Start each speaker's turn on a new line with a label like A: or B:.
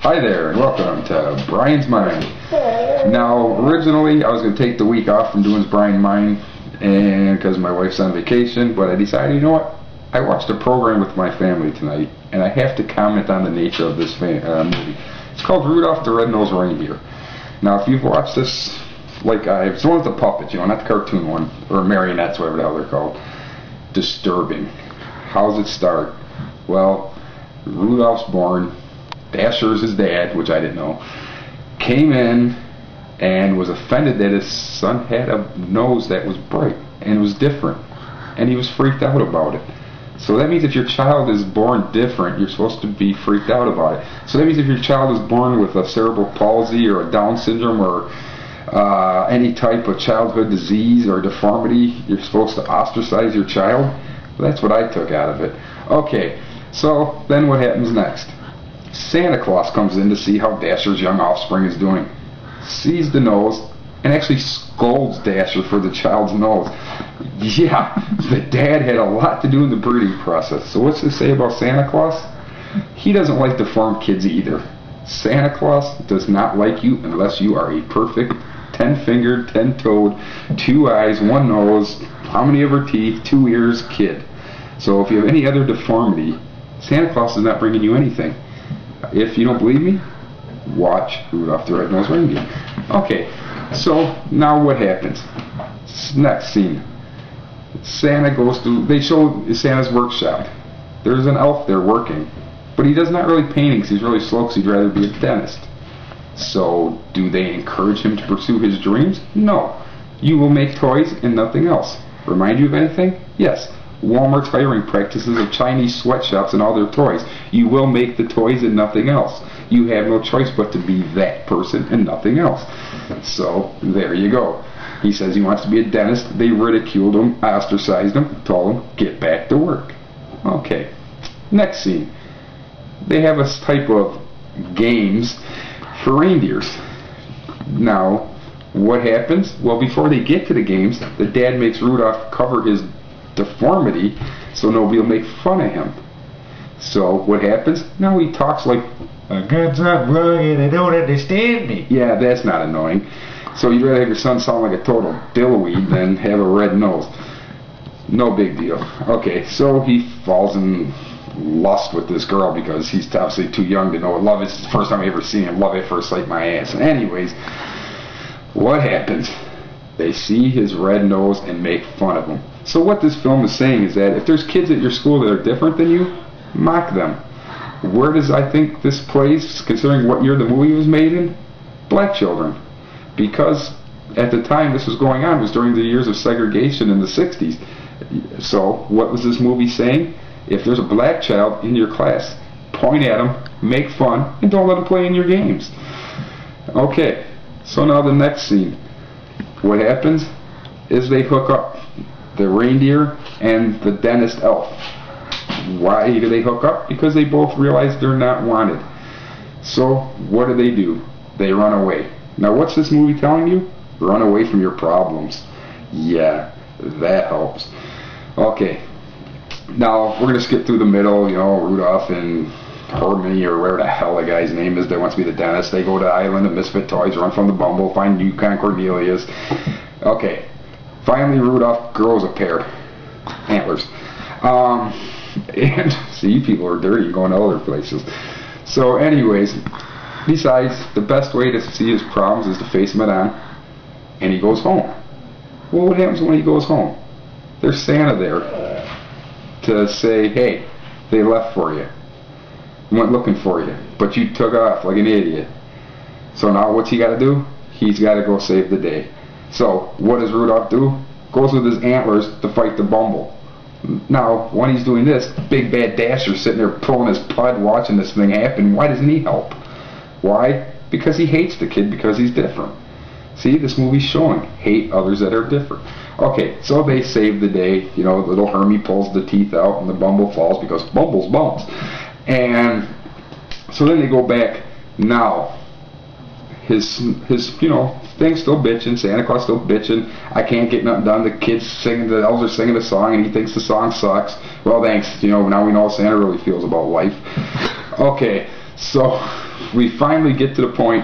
A: Hi there, and welcome to Brian's Mind. Now, originally, I was going to take the week off from doing Brian's Mind, and because my wife's on vacation, but I decided, you know what? I watched a program with my family tonight, and I have to comment on the nature of this movie. It's called Rudolph the Red-Nosed Reindeer. Now, if you've watched this, it's the one with the puppets, not the cartoon one, or marionettes, whatever the hell they're called. Disturbing. How does it start? Well, Rudolph's born. Dasher's his dad, which I didn't know, came in and was offended that his son had a nose that was bright and it was different, and he was freaked out about it. So that means if your child is born different, you're supposed to be freaked out about it. So that means if your child is born with a cerebral palsy or a Down syndrome or any type of childhood disease or deformity, you're supposed to ostracize your child. Well, that's what I took out of it. Okay, so then what happens next? Santa Claus comes in to see how Dasher's young offspring is doing, sees the nose, and actually scolds Dasher for the child's nose. Yeah, the dad had a lot to do in the breeding process. So what's this say about Santa Claus? He doesn't like deformed kids either. Santa Claus does not like you unless you are a perfect 10-fingered, 10-toed, 2 eyes, 1 nose, how many ever teeth, 2 ears kid. So if you have any other deformity, Santa Claus is not bringing you anything. If you don't believe me, watch Rudolph the Red-Nosed Reindeer. Okay, so now what happens? Next scene. Santa goes to, they show Santa's workshop. There's an elf there working, but he does not really painting because he's really slow because he'd rather be a dentist. So do they encourage him to pursue his dreams? No. You will make toys and nothing else. Remind you of anything? Yes. Walmart's hiring practices of Chinese sweatshops and all their toys. You will make the toys and nothing else. You have no choice but to be that person and nothing else. So, there you go. He says he wants to be a dentist. They ridiculed him, ostracized him, told him, get back to work. Okay, next scene. They have a type of games for reindeers. Now, what happens? Well, before they get to the games, the dad makes Rudolph cover his deformity so nobody will make fun of him. So what happens? Now he talks like a god's not wrong and they don't understand me. Yeah, that's not annoying. So you'd rather have your son sound like a total billowweed than have a red nose. No big deal. Okay, so he falls in lust with this girl because he's obviously too young to know what love is. It's the first time I ever seen him. Love at first sight, my ass. Anyways, what happens? They see his red nose and make fun of him. So what this film is saying is that if there's kids at your school that are different than you, mock them. Where does I think this plays, considering what year the movie was made in? Black children. Because at the time this was going on was during the years of segregation in the 60s. So what was this movie saying? If there's a black child in your class, point at him, make fun, and don't let him play in your games. Okay, so now the next scene. What happens is they hook up, the reindeer and the dentist elf. Why do they hook up? Because they both realize they're not wanted. So what do? They run away. Now what's this movie telling you? Run away from your problems. Yeah, that helps. Okay, now we're going to skip through the middle, Rudolph and Hermione, or whatever the hell the guy's name is that wants to be the dentist. They go to the island of misfit toys, run from the Bumble, find Yukon Cornelius. Okay, finally Rudolph grows a pair antlers. And see, people are dirty going to other places. So anyways, besides, the best way to see his problems is to face them head on, and he goes home. Well, what happens when he goes home? There's Santa there to say, hey, they left for you. Went looking for you, but you took off like an idiot. So now what's he got to do? He's got to go save the day. So what does Rudolph do? Goes with his antlers to fight the Bumble. Now when he's doing this, big bad Dasher's sitting there pulling his pud watching this thing happen. Why doesn't he help? Why? Because he hates the kid because he's different. See, this movie's showing hate others that are different. Okay, so they save the day. Little Hermie pulls the teeth out and the Bumble falls because Bumble's bumps. And so then they go back. Now his thing's still bitching, Santa Claus still bitching, I can't get nothing done, the kids singing, the elves are singing a song and he thinks the song sucks. Well, thanks, now we know how Santa really feels about life. Okay, so we finally get to the point